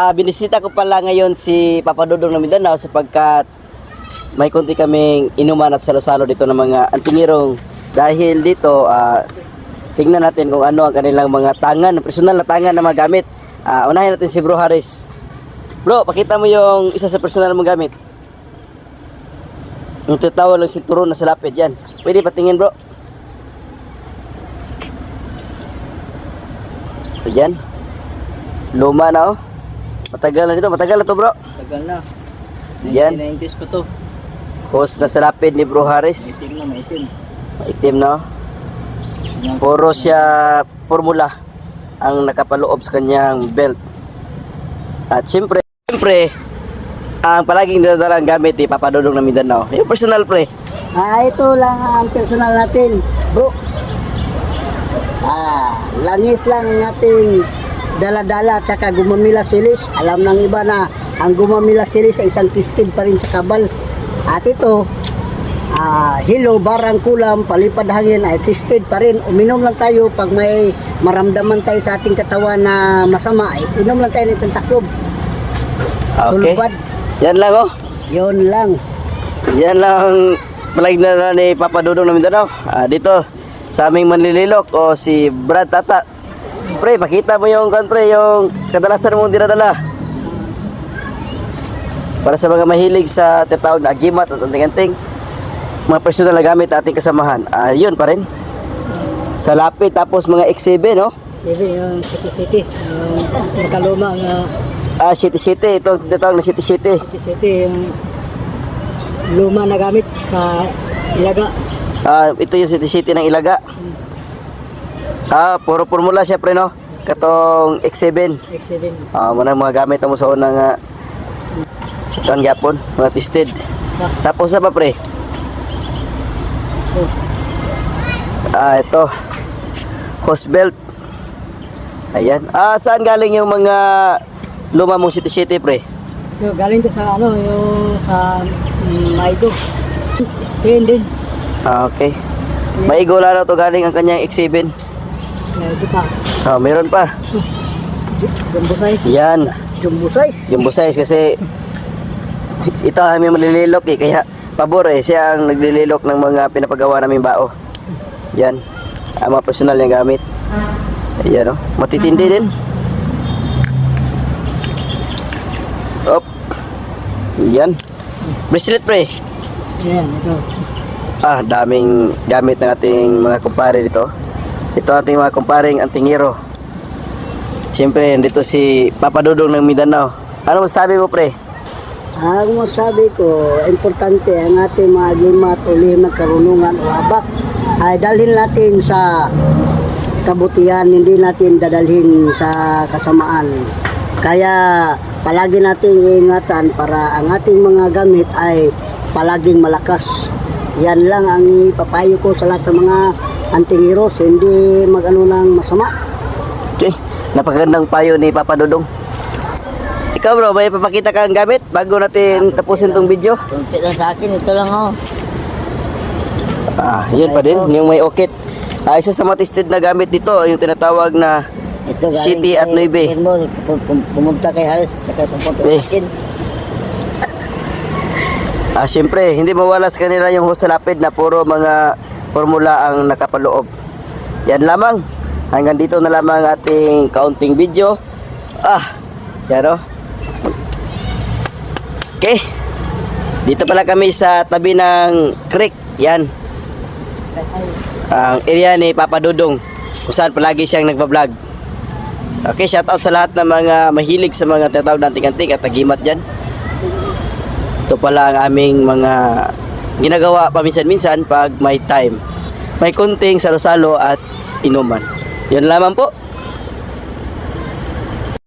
Binisita ko pala ngayon si Papa Dudong ng Mindanao sapagkat may konti kaming inuman at salo-salo dito ng mga antingirong. Dahil dito, tingnan natin kung ano ang kanilang mga tangan, personal na tangan na magamit. Unahin natin si Bro Haris. Bro, pakita mo yung isa sa personal mong gamit. Yung tatawa lang sinturon na sa lapid, yan. Pwede patingin, bro. Ayan. Luma na, oh. Matagal na dito, matagal na to, bro. Tagal na. Yan. 1990s pa to. Hose na sa lapid ni Bro Haris. Maitim na, maitim. Maitim na, oh. Puro siya formula ang nakapaloob sa kanyang belt. At siyempre, ang palaging dinadalang gamit ni Papa Dudong ng Mindanao. Yung personal, pre. Ito lang ang personal natin, bro. Langis lang ang ating dala-dala at saka gumamila silis. Alam ng iba na ang gumamila silis ay isang twisted pa rin sa kabal. At ito, hilo, barang kulam, palipad hangin ay twisted pa rin. Uminom lang tayo pag may maramdaman tayo sa ating katawan na masama. Inom lang tayo ng isang taklob. Okay. Sulbad. Yan lang, oh. Yun lang. Yan lang ang palaging dinadalang ni Papa Dudong ng Mindanao. Dito sa aming manlililok o si Brad Tata. Pre, pakita mo yung yung kadalasan mong dinadala. Para sa mga mahilig sa tinatawag na agimat at anting-anting, mga personal na gamit ating kasamahan. Yun pa rin. Sa lapid, tapos mga X7, no? Sige, yung city-city. Yung makaluma nga. City-city. Ito tinatawag na city-city. City-city, yung luma na gamit sa ilaga. Ito yung city-city ng Ilaga. Puro formula siya, pre, no? Katong X7. X7. Muna mga gamit mo sa unang ito gyapon, mga tested. Tapos na pa, pre? Ito. Hose belt. Ayan. Saan galing yung mga luma mong city-city, pre? Yung galing to sa yung sa Maigo. Spain din. Okay. Maigula na to galing ang kanyang X7. Ito pa. Meron pa. Jumbo size. Yan. Jumbo size. Jumbo size kasi ito kami malililok kaya pabor siya ang naglililok ng mga pinapagawa namin bao. Yan. Mga personal yung gamit. Ayan, oh. Matitindi din. Op. Yan. Bracelet, pre. Yan, ito. Daming gamit ng ating mga kumpare dito. Ito ating mga kumparing antingero. Siyempre, dito si Papa Dudong ng Mindanao. Ano masabi mo, pre? Ang masabi ko, importante ang ating mga gimat o lihim ng karunungan o habak ay dalhin natin sa kabutihan, hindi natin dadalhin sa kasamaan. Kaya palagi nating iingatan para ang ating mga gamit ay palaging malakas. Yan lang ang ipapayo ko sa lahat ng mga antingiros, hindi mag-ano ng masama. Okay, napakagandang payo ni Papa Dudong. Ikaw, bro, may papakita kang gamit bago natin tapusin tong video? Tunti lang sa akin, ito lang oh. Yun pa din, yung may okit. Isa sa mga tested na gamit dito, yung tinatawag na Ito galing City at Nueve. Pumunta kay Haris, saka pumunta Eh. sa akin. Siyempre, hindi mawala sa kanila yung hose sa lapid na puro mga formula ang nakapaloob. Yan lamang. Hanggang dito na lamang ating kaunting video. Yan o. Okay. Dito pala kami sa tabi ng creek. Yan. Ang area ni Papa Dudong, kung saan palagi siyang nagbablog. Okay, shout out sa lahat ng mga mahilig sa mga tinatawag na anting-anting at agimat dyan. Ito pala ang aming mga ginagawa paminsan-minsan pag may time. May kunting salo-salo at inuman. Yan lamang po.